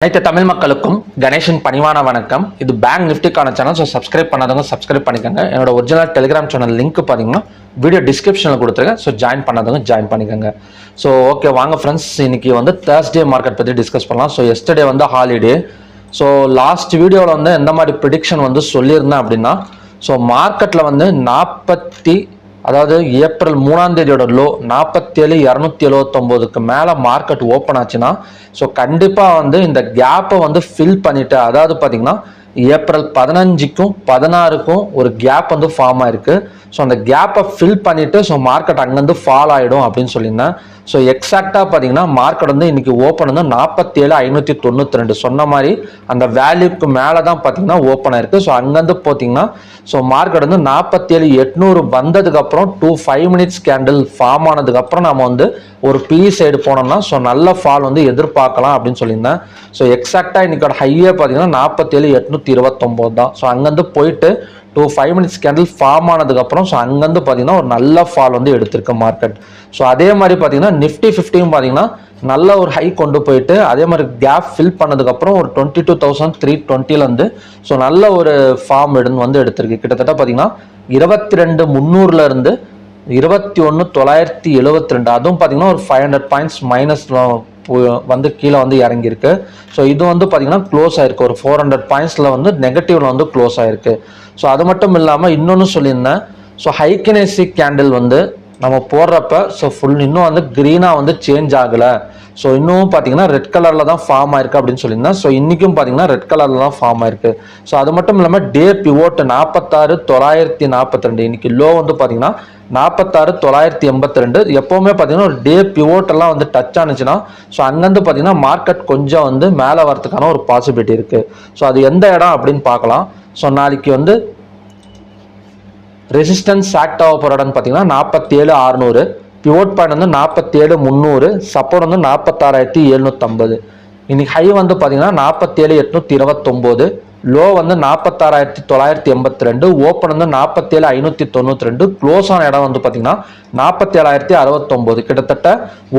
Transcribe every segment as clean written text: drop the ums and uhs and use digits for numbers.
அனைத்து தமிழ் மக்களுக்கும் கணேஷின் பணிவான வணக்கம். இது பேங்க் நிஃப்டிக்கான சேனல். ஸோ சப்ஸ்கிரைப் பண்ணாதவங்க சப்ஸ்கிரைப் பண்ணிக்கோங்க. என்னோட ஒரிஜினல் டெலிகிராம் சேனல் லிங்க் பார்த்தீங்கன்னா வீடியோ டிஸ்கிரிப்ஷனில் கொடுத்துருக்கேன். ஸோ ஜாயின் பண்ணாதவங்க ஜாயின் பண்ணிக்கோங்க. ஸோ ஓகே, வாங்க ஃப்ரெண்ட்ஸ், இன்னைக்கு வந்து தேர்ஸ்டே மார்க்கெட் பற்றி டிஸ்கஸ் பண்ணலாம். ஸோ எஸ்டர்டே வந்து ஹாலிடே. ஸோ லாஸ்ட் வீடியோவில் வந்து எந்த மாதிரி ப்ரிடிக்ஷன் வந்து சொல்லியிருந்தேன் அப்படின்னா, ஸோ மார்க்கெட்டில் வந்து அதாவது ஏப்ரல் 3ஆம் தேதியோட லோ 47,279க்கு மேலே மார்க்கெட் ஓப்பன் ஆச்சுன்னா, ஸோ கண்டிப்பாக வந்து இந்த கேப்பை வந்து ஃபில் பண்ணிட்டு, அதாவது பார்த்தீங்கன்னா ஏப்ரல் 15க்கும் 16க்கும் ஒரு கேப் வந்து ஃபார்ம் ஆயிருக்கு. ஸோ அந்த கேப்பை ஃபில் பண்ணிட்டு ஸோ மார்க்கெட் அங்கேருந்து ஃபால் ஆகிடும் அப்படின்னு சொல்லியிருந்தேன். ஸோ எக்ஸாக்டாக பார்த்தீங்கன்னா மார்க்கெட் வந்து இன்னைக்கு ஓப்பன் வந்து 47,592 சொன்ன மாதிரி அந்த வேல்யூக்கு மேலே தான் பார்த்தீங்கன்னா ஓப்பன் ஆயிருக்கு. ஸோ அங்கேருந்து பார்த்தீங்கன்னா ஸோ மார்க்கெட் வந்து 47,800 வந்ததுக்கப்புறம் 5 மினிட்ஸ் கேண்டில் ஃபார்ம் ஆனதுக்கப்புறம் நம்ம வந்து ஒரு பி சைடு போனோம்னா ஸோ நல்ல ஃபால் வந்து எதிர்பார்க்கலாம் அப்படின்னு சொல்லியிருந்தேன். ஸோ எக்ஸாக்டாக இன்னைக்கோட ஹையே பார்த்தீங்கன்னா 47,829 தான். ஸோ அங்கேருந்து போயிட்டு 5 மினிட்ஸ் கேண்டில் ஃபார்ம் ஆனதுக்கப்புறம் ஸோ அங்கேருந்து பார்த்தீங்கன்னா ஒரு நல்ல ஃபால் வந்து எடுத்திருக்கு மார்க்கெட். ஸோ அதே மாதிரி பார்த்தீங்கன்னா நிஃப்டி 50 பார்த்தீங்கன்னா நல்ல ஒரு ஹை கொண்டு போயிட்டு அதே மாதிரி கேப் ஃபில் பண்ணதுக்கப்புறம் ஒரு 22,320 ஸோ நல்ல ஒரு ஃபார்ம் வந்து எடுத்திருக்கு. கிட்டத்தட்ட பார்த்தீங்கன்னா 22,300 இருந்து 21,972, அதுவும் பார்த்தீங்கன்னா ஒரு 500 பாயிண்ட்ஸ் மைனஸ் வந்து கீழே வந்து இறங்கியிருக்கு. ஸோ இது வந்து பார்த்தீங்கன்னா க்ளோஸ் ஆயிருக்கு, ஒரு 400 பாயிண்ட்ஸில் வந்து நெகட்டிவ்ல வந்து க்ளோஸ் ஆயிருக்கு. ஸோ அது மட்டும் இல்லாமல் இன்னொன்று சொல்லியிருந்தேன். ஸோ ஹைக்கினேசி கேண்டில் வந்து நம்ம போடுறப்ப ஸோ இன்னும் வந்து க்ரீனாக வந்து சேஞ்ச் ஆகலை. ஸோ இன்னும் பார்த்தீங்கன்னா ரெட் கலரில் தான் ஃபார்ம் ஆயிருக்கு அப்படின்னு சொல்லியிருந்தேன். ஸோ இன்றைக்கும் பார்த்தீங்கன்னா ரெட் கலரில் தான் ஃபார்ம் ஆயிருக்கு. ஸோ அது மட்டும் இல்லாமல் டே பிவோட் 46,942, இன்னைக்கு லோ வந்து பார்த்தீங்கன்னா 46,982. எப்போவுமே பார்த்தீங்கன்னா ஒரு டே பிவோட்டெல்லாம் வந்து டச் ஆனிச்சுன்னா ஸோ அங்கேருந்து பார்த்தீங்கன்னா மார்க்கெட் கொஞ்சம் வந்து மேலே வரதுக்கான ஒரு பாசிபிலிட்டி இருக்குது. ஸோ அது எந்த இடம் அப்படின்னு பார்க்கலாம். ஸோ நாளைக்கு வந்து ரெசிஸ்டன்ஸ் ஆக்ட் ஆக போகிற இடம்னு பார்த்தீங்கன்னா 47,600, பிவோட் பாயிண்ட் வந்து 47,300, சப்போர்ட் வந்து 46,750. இன்னைக்கு ஹை வந்து பார்த்தீங்கன்னா 47,829, லோ வந்து 46,982, ஓப்பன் வந்து 47,592, க்ளோஸ் ஆன இடம் வந்து பார்த்தீங்கன்னா 47,069. கிட்டத்தட்ட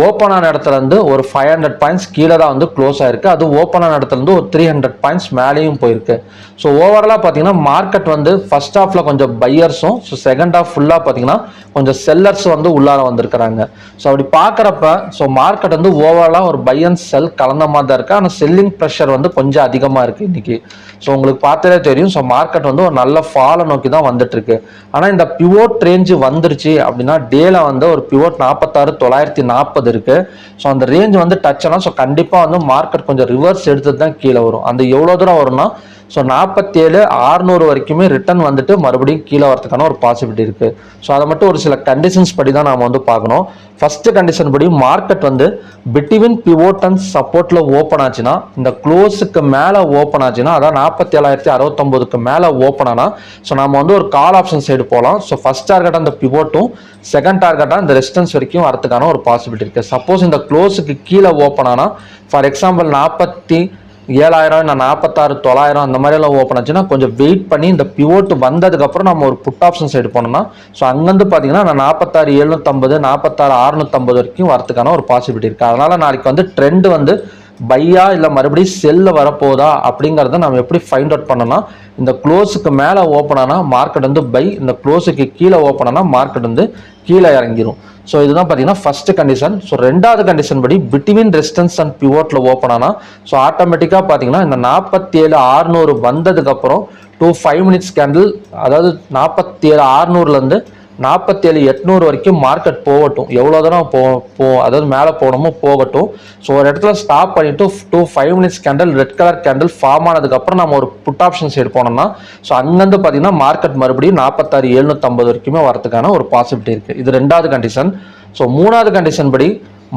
ஓப்பன் ஆன இடத்துல இருந்து ஒரு 500 பாயிண்ட்ஸ் கீழே தான் வந்து க்ளோஸ் ஆயிருக்கு. அது ஓப்பன் ஆன இடத்துல இருந்து ஒரு 300 பாயிண்ட்ஸ் மேலேயும் போயிருக்கு. ஸோ ஓவராலாக பார்த்தீங்கன்னா மார்க்கெட் வந்து ஃபர்ஸ்ட் ஹாஃப்ல கொஞ்சம் பையர்ஸும் ஸோ செகண்ட் ஹாஃப் ஃபுல்லாக பார்த்தீங்கன்னா கொஞ்சம் செல்லர்ஸ் வந்து உள்ளார வந்திருக்கிறாங்க. ஸோ அப்படி பார்க்குறப்ப ஸோ மார்க்கெட் வந்து ஓவராலாக ஒரு பை அண்ட் செல் கலந்த மாதிரி தான் இருக்குது. ஆனால் செல்லிங் ப்ரெஷர் வந்து கொஞ்சம் அதிகமாக இருக்குது இன்னைக்கு. ஸோ உங்களுக்கு பார்த்தாலே தெரியும். ஸோ மார்க்கெட் வந்து ஒரு நல்ல ஃபாலை நோக்கி தான் வந்துட்டு இருக்கு. ஆனால் இந்த பிவோட் ரேஞ்சு வந்துருச்சு அப்படின்னா டேல வந்து ஒரு பிவோட் 46,940 இருக்கு. ஸோ அந்த ரேஞ்ச் வந்து டச் ஆனால் ஸோ கண்டிப்பாக வந்து மார்க்கெட் கொஞ்சம் ரிவர்ஸ் எடுத்துட்டு தான் கீழே வரும். அந்த எவ்வளோ தூரம் வரும்னா ஸோ 47,600 வரைக்குமே ரிட்டர்ன் வந்துட்டு மறுபடியும் கீழே வரதுக்கான ஒரு பாசிபிலிட்டி இருக்கு. ஸோ அதை மட்டும் ஒரு சில கண்டிஷன்ஸ் படி தான் நாம வந்து பார்க்கணும். ஃபர்ஸ்ட் கண்டிஷன் படி மார்க்கெட் வந்து பிட்வீன் பிவோட் அண்ட் சப்போர்ட்ல ஓப்பன் ஆச்சுன்னா, இந்த க்ளோஸுக்கு மேலே ஓப்பன் ஆச்சுன்னா, அதான் 47,069க்கு மேலே ஓப்பன் ஆனா ஸோ நம்ம வந்து ஒரு கால் ஆப்ஷன் சைடு போகலாம். ஸோ ஃபர்ஸ்ட் டார்கெட் அந்த பிவோட்டும் செகண்ட் டார்கெட்டாக இந்த ரெசிஸ்டன்ஸ் வரைக்கும் வரதுக்கான ஒரு பாசிபிலிட்டி இருக்கு. சப்போஸ் இந்த க்ளோஸுக்கு கீழே ஓப்பன் ஆனா, ஃபார் எக்ஸாம்பிள் 47,000 இல்லை 46,900 அந்த மாதிரி எல்லாம் ஓப்பன் ஆச்சுன்னா கொஞ்சம் வெயிட் பண்ணி இந்த பிவோட் வந்ததுக்கப்புறம் நம்ம ஒரு புட் ஆப்ஷன் சைடு போனோம்னா ஸோ அங்கேருந்து பார்த்தீங்கன்னா நான் 46,750 46,650 வரைக்கும் வரதுக்கான ஒரு பாசிபிலிட்டி இருக்குது. அதனால நாளைக்கு வந்து ட்ரெண்ட் வந்து பையா இல்லை மறுபடியும் செல்ல வரப்போதா அப்படிங்கிறத நம்ம எப்படி ஃபைண்ட் அவுட் பண்ணோம்னா, இந்த க்ளோஸுக்கு மேலே ஓப்பன் ஆனால் மார்க்கெட் வந்து பை, இந்த க்ளோஸுக்கு கீழே ஓப்பன் ஆனால் மார்க்கெட் வந்து கீழே இறங்கிடும். ஸோ இதுதான் பார்த்தீங்கன்னா ஃபர்ஸ்ட் கண்டிஷன். ஸோ ரெண்டாவது கண்டிஷன் படி பிட்வீன் ரெசிஸ்டன்ஸ் அண்ட் பிவோட்ல ஓப்பன் ஆனால் ஸோ ஆட்டோமேட்டிக்காக பார்த்தீங்கன்னா இந்த 47,600 வந்ததுக்கப்புறம் 5 மினிட்ஸ் கேண்டில், அதாவது 47,600லேருந்து 47,800 வரைக்கும் மார்க்கெட் போகட்டும். எவ்வளோ தூரம் அதாவது மேலே போகணுமோ போகட்டும். ஸோ ஒரு இடத்துல ஸ்டாப் பண்ணிட்டு 5 minutes candle red colour candle form ஆனதுக்கப்புறம் நம்ம ஒரு புட் ஆப்ஷன் சைடு போனோம்னா ஸோ அங்கேருந்து பார்த்தீங்கன்னா மார்க்கெட் மறுபடியும் 46,750 வரைக்குமே வரதுக்கான ஒரு பாசிபிலிட்டி இருக்குது. இது ரெண்டாவது கண்டிஷன். ஸோ மூணாவது கண்டிஷன் படி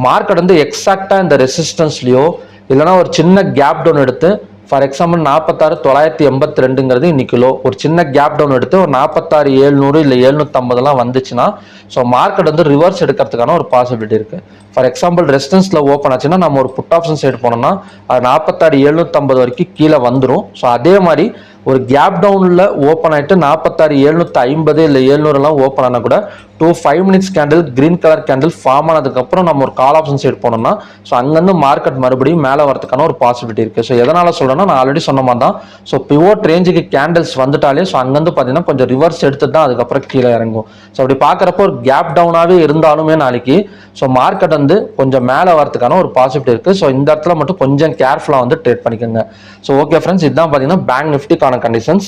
மார்க்கெட் வந்து எக்ஸாக்டாக இந்த ரெசிஸ்டன்ஸ்லையோ இல்லைனா ஒரு சின்ன கேப் டவுன் எடுத்து, ஃபார் எக்ஸாம்பிள் 46,982ங்கிறது இன்னைக்கு லோ, ஒரு சின்ன கேப் டவுன் எடுத்து ஒரு 46,700 இல்லை 750 வந்துச்சுன்னா ஸோ மார்க்கெட் வந்து ரிவர்ஸ் எடுக்கிறதுக்கான ஒரு பாசிபிலிட்டி இருக்கு. ஃபார் எக்ஸாம்பிள் ரெசிஸ்டன்ஸ்ல ஓப்பன் ஆச்சுன்னா நம்ம ஒரு புட் ஆப்ஷன் சைடு போனோம்னா அது 46,750 வரைக்கும் கீழே வந்துடும். ஸோ அதே மாதிரி ஒரு கேப் டவுன்ல ஓப்பன் ஆயிட்டு 46,750 இல்லை 700 ஓப்பன் ஆனா கூட டூ 5 minutes candle green colour candle form ஆனதுக்கப்புறம் நம்ம ஒரு கால் ஆப்ஷன் சைடு போனோம்னா ஸோ அங்கேருந்து மார்க்கெட் மறுபடியும் மேலே வரதுக்கான ஒரு பாசிபிலிட்டி இருக்குது. ஸோ எதனால் சொல்கிறேன்னா நான் ஆல்ரெடி சொன்ன மாதிரி தான். ஸோ பிவோட் ரேஞ்சுக்கு கேண்டில்ஸ் வந்துட்டாலே ஸோ அங்கேருந்து பார்த்தீங்கன்னா கொஞ்சம் ரிவர்ஸ் எடுத்துட்டு தான் அதுக்கப்புறம் கீழே இறங்கும். ஸோ அப்படி பார்க்குறப்போ ஒரு கேப் டவுனாகவே இருந்தாலுமே நாளைக்கு ஸோ மார்க்கெட் வந்து கொஞ்சம் மேலே வரதுக்கான ஒரு பாசிபிலிட்டி இருக்குது. ஸோ இந்த இடத்துல மட்டும் கொஞ்சம் கேர்ஃபுல்லாக வந்து ட்ரேட் பண்ணிக்கோங்க. ஸோ ஓகே ஃப்ரெண்ட்ஸ், இதுதான் பார்த்தீங்கன்னா பேங்க் நிஃப்டிக்கான கண்டிஷன்ஸ்.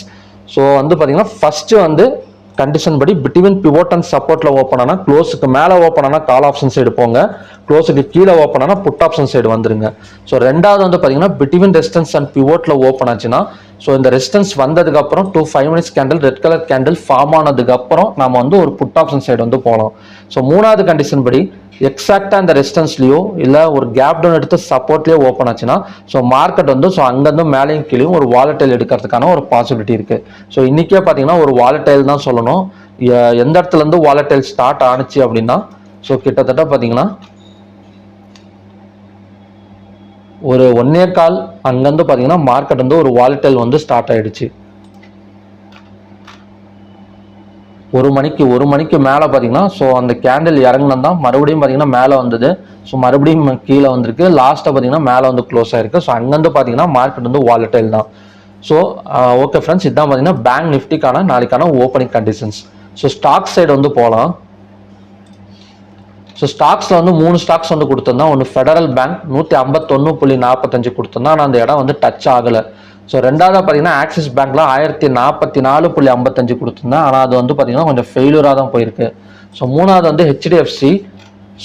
ஸோ வந்து பார்த்தீங்கன்னா ஃபஸ்ட்டு வந்து கண்டிஷன் படி பிட்வீன் பிவோட் அண்ட் சப்போர்ட்ல ஓப்பன் ஆனா க்ளோஸுக்கு மேலே ஓப்பன் ஆனா கால் ஆப்ஷன் சைடு போங்க, க்ளோஸுக்கு கீழே ஓப்பன் ஆனா புட் ஆப்ஷன் சைடு வந்துருங்க. ஸோ ரெண்டாவது வந்து பார்த்தீங்கன்னா பிட்வீன் ரெசிஸ்டன்ஸ் அண்ட் பிவோட்ல ஓப்பன் ஆச்சுன்னா ஸோ இந்த ரெசிஸ்டன்ஸ் வந்ததுக்கு அப்புறம் 2 5 minutes candle red colour candle form ஆனதுக்கு அப்புறம் நம்ம வந்து ஒரு புட் ஆப்ஷன் சைடு வந்து போகலாம். ஸோ மூணாவது கண்டிஷன் படி எக்ஸாக்டா அந்த ரெசிஸ்டன்ஸ்லயோ இல்லை ஒரு கேப் டவுன் எடுத்து சப்போர்ட்லயோ ஓப்பன் ஆச்சுன்னா ஸோ மார்க்கெட் வந்து ஸோ அங்கேருந்து மேலேயும் கீழேயும் ஒரு வாலட்டைல் எடுக்கிறதுக்கான ஒரு பாசிபிலிட்டி இருக்கு. ஸோ இன்னைக்கே பார்த்தீங்கன்னா ஒரு வாலட்டைல் தான் சொல்லணும். எந்த இடத்துல இருந்து வாலட்டைல் ஸ்டார்ட் ஆனிச்சு அப்படின்னா ஸோ கிட்டத்தட்ட பார்த்தீங்கன்னா ஒரு 1.25 அங்கேருந்து பார்த்தீங்கன்னா மார்க்கெட் வந்து ஒரு வாலட்டைல் வந்து ஸ்டார்ட் ஆயிடுச்சு. ஒரு மணிக்கு மேலே பார்த்தீங்கன்னா ஸோ அந்த கேண்டில் இறங்கினா மறுபடியும் பார்த்தீங்கன்னா மேலே வந்தது. ஸோ மறுபடியும் கீழே வந்திருக்கு. லாஸ்ட்டாக பார்த்தீங்கன்னா மேலே வந்து க்ளோஸ் ஆயிருக்கு. ஸோ அங்கேருந்து பார்த்தீங்கன்னா மார்க்கெட் வந்து வாலட்டைல் தான். ஸோ ஓகே ஃப்ரெண்ட்ஸ், இதுதான் பார்த்தீங்கன்னா பேங்க் நிஃப்டிக்கான நாளைக்கான opening conditions. So stock side வந்து போகலாம். ஸோ ஸ்டாக்ஸில் வந்து 3 ஸ்டாக்ஸ் வந்து கொடுத்துருந்தா. ஒன்று ஃபெடரல் பேங்க் 151.45 கொடுத்துருந்தா, ஆனால் அந்த இடம் வந்து டச் ஆகலை. ஸோ ரெண்டாவது பார்த்தீங்கன்னா ஆக்சிஸ் பேங்க்ல 1044.55 கொடுத்துருந்தேன், ஆனால் அது வந்து பார்த்தீங்கன்னா கொஞ்சம் ஃபெயிலியராக தான் போயிருக்கு. ஸோ மூணாவது வந்து ஹெச்டிஎஃப்சி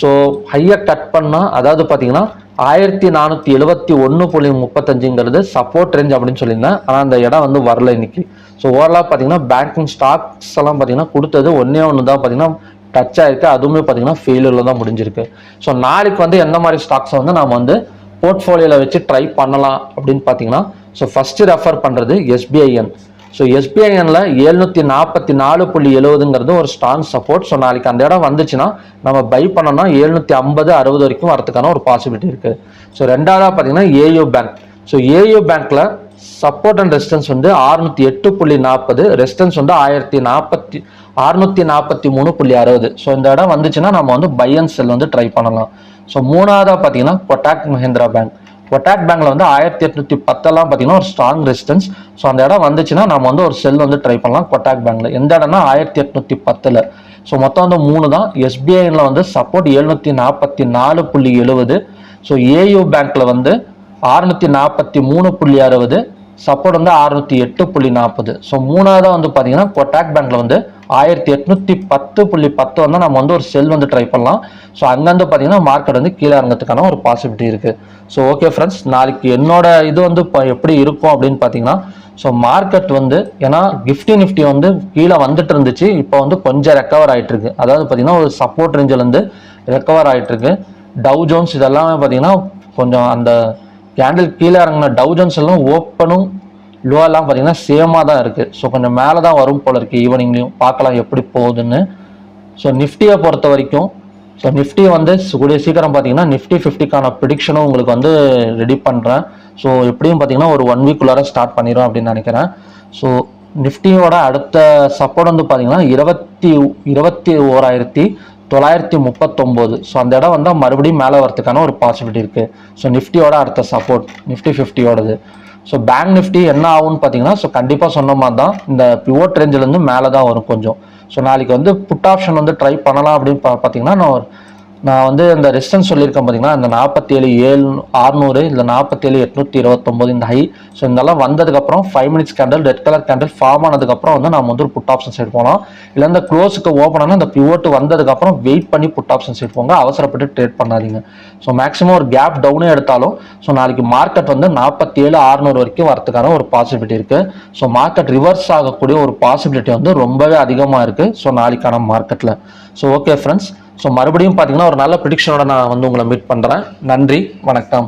ஸோ ஹையாக கட் பண்ணால் அதாவது பார்த்தீங்கன்னா 1471.35 சப்போர்ட் ரேஞ்ச் அப்படின்னு சொல்லியிருந்தேன், ஆனால் அந்த இடம் வந்து வரல இன்னைக்கு. ஸோ ஓவராலாக பார்த்தீங்கன்னா பேங்கிங் ஸ்டாக்ஸ் எல்லாம் பார்த்தீங்கன்னா கொடுத்தது ஒன்று தான் பார்த்தீங்கன்னா டச் ஆயிருக்கு. அதுவுமே பார்த்தீங்கன்னா ஃபெயிலியரில் தான் முடிஞ்சிருக்கு. ஸோ நாளைக்கு வந்து எந்த மாதிரி ஸ்டாக்ஸை வந்து நம்ம வந்து போர்ட்ஃபோலியோவில் வச்சு ட்ரை பண்ணலாம் அப்படின்னு பார்த்தீங்கன்னா ஸோ ஃபர்ஸ்ட் ரெஃபர் பண்ணுறது எஸ்பிஐஎன். ஸோ எஸ்பிஐஎன்ல 744.70 ஒரு ஸ்ட்ராங் சப்போர்ட். ஸோ நாளைக்கு அந்த இடம் வந்துச்சுன்னா நம்ம பை பண்ணோம்னா 750-60 வரைக்கும் வரதுக்கான ஒரு பாசிபிலிட்டி இருக்கு. ஸோ ரெண்டாவதாக பார்த்தீங்கன்னா ஏயு பேங்க். ஸோ ஏயு பேங்க்ல சப்போர்ட் அண்ட் ரெசிஸ்டன்ஸ் வந்து 608.40, ரெசிஸ்டன்ஸ் வந்து 643.60. ஸோ இந்த இடம் வந்துச்சுன்னா நம்ம வந்து பை அண்ட் செல் வந்து ட்ரை பண்ணலாம். ஸோ மூணாவதாக பார்த்தீங்கன்னா கொட்டாக் மஹிந்திரா பேங்க். கொட்டாக் பேங்க்ல வந்து 1810 பார்த்தீங்கன்னா ஒரு ஸ்ட்ராங் ரெசிஸ்டன்ஸ். ஸோ அந்த இடம் வந்துச்சுன்னா நம்ம வந்து ஒரு செல் வந்து ட்ரை பண்ணலாம் கொட்டாக் பேங்க்ல. எந்த இடம்னா 1810. ஸோ மொத்தம் வந்து 3 தான். எஸ்பிஐல வந்து சப்போர்ட் 744.70. ஸோ ஏயு பேங்க்ல வந்து 643.60, சப்போர்ட் வந்து 608.40. ஸோ மூணாவதாக வந்து பார்த்தீங்கன்னா கொட்டாக் பேங்க்ல வந்து 1810.10 வந்து நம்ம வந்து ஒரு செல் வந்து ட்ரை பண்ணலாம். ஸோ அங்கேருந்து பார்த்தீங்கன்னா மார்க்கெட் வந்து கீழே இறங்கிறதுக்கான ஒரு பாசிபிலிட்டி இருக்கு. ஸோ ஓகே ஃப்ரெண்ட்ஸ், நாளைக்கு என்னோட இது வந்து இப்போ எப்படி இருக்கும் அப்படின்னு பார்த்தீங்கன்னா ஸோ மார்க்கெட் வந்து ஏன்னா நிஃப்டி வந்து கீழே வந்துட்டு இருந்துச்சு, இப்போ வந்து கொஞ்சம் ரெக்கவர் ஆகிட்டு இருக்கு. அதாவது பார்த்தீங்கன்னா ஒரு சப்போர்ட் ரேஞ்சில் இருந்து ரெக்கவர் ஆகிட்டு இருக்கு. டவ் ஜோன்ஸ் இதெல்லாமே பார்த்தீங்கன்னா கொஞ்சம் அந்த கேண்டில் கீழே இறங்கின டவ் ஜோன்ஸ் எல்லாம் ஓப்பனும் லோவெல்லாம் பார்த்தீங்கன்னா சேமாக தான் இருக்குது. ஸோ கொஞ்சம் மேலே தான் வரும் போல இருக்குது. ஈவினிங்லையும் பார்க்கலாம் எப்படி போகுதுன்னு. ஸோ நிஃப்டியை பொறுத்த வரைக்கும் ஸோ நிஃப்டி வந்து கூடிய சீக்கிரம் பார்த்தீங்கன்னா நிஃப்டி 50க்கான ப்ரிடிக்ஷனும் உங்களுக்கு வந்து ரெடி பண்ணுறேன். ஸோ எப்படியும் பார்த்தீங்கன்னா ஒரு 1 வீக்குள்ளார ஸ்டார்ட் பண்ணிடும் அப்படின்னு நினைக்கிறேன். ஸோ நிஃப்டியோட அடுத்த சப்போர்ட் வந்து பார்த்தீங்கன்னா 21,939. ஸோ அந்த இடம் வந்து மறுபடியும் மேலே வரதுக்கான ஒரு பாசிபிலிட்டி இருக்குது. ஸோ நிஃப்டியோட அடுத்த சப்போர்ட் நிஃப்டி 50யோடது. ஸோ பேங்க் நிஃப்டி என்ன ஆகும்னு பார்த்தீங்கன்னா ஸோ கண்டிப்பாக சொன்ன மாதிரி தான் இந்த பிவோட் ரேஞ்சிலேருந்து மேலே தான் வரும் கொஞ்சம். ஸோ நாளைக்கு வந்து புட் ஆப்ஷன் வந்து ட்ரை பண்ணலாம் அப்படின்னு பார்த்தீங்கன்னா நான் வந்து இந்த ரெசிஸ்டன்ஸ் சொல்லியிருக்கேன் பார்த்தீங்கன்னா இந்த 47,600 இல்லை 47,829 இந்த ஹை. ஸோ இதெல்லாம் வந்ததுக்கப்புறம் 5 minutes candle red colour candle form ஆனதுக்கப்புறம் வந்து நம்ம வந்து ஒரு புட் ஆப்ஷன் சைடு போகலாம். இல்லை இந்த க்ளோஸுக்கு ஓப்பன் ஆனால் இந்த பிவோட் வந்ததுக்கப்புறம் வெயிட் பண்ணி புட் ஆப்ஷன் சைடு போங்க, அவசரப்பட்டு ட்ரேட் பண்ணாதீங்க. ஸோ மேக்ஸிமம் ஒரு கேப் டவுனே எடுத்தாலும் ஸோ நாளைக்கு மார்க்கெட் வந்து 47,600 வரைக்கும் வரதுக்கான ஒரு பாசிபிலிட்டி இருக்குது. ஸோ மார்க்கெட் ரிவர்ஸ் ஆகக்கூடிய ஒரு பாசிபிலிட்டி வந்து ரொம்பவே அதிகமாக இருக்குது ஸோ நாளைக்கான மார்க்கெட்டில். ஸோ ஓகே ஃப்ரெண்ட்ஸ், ஸோ மறுபடியும் பார்த்தீங்கன்னா ஒரு நல்ல ப்ரிடிக்ஷனோட நான் வந்து உங்களை மீட் பண்ணுறேன். நன்றி, வணக்கம்.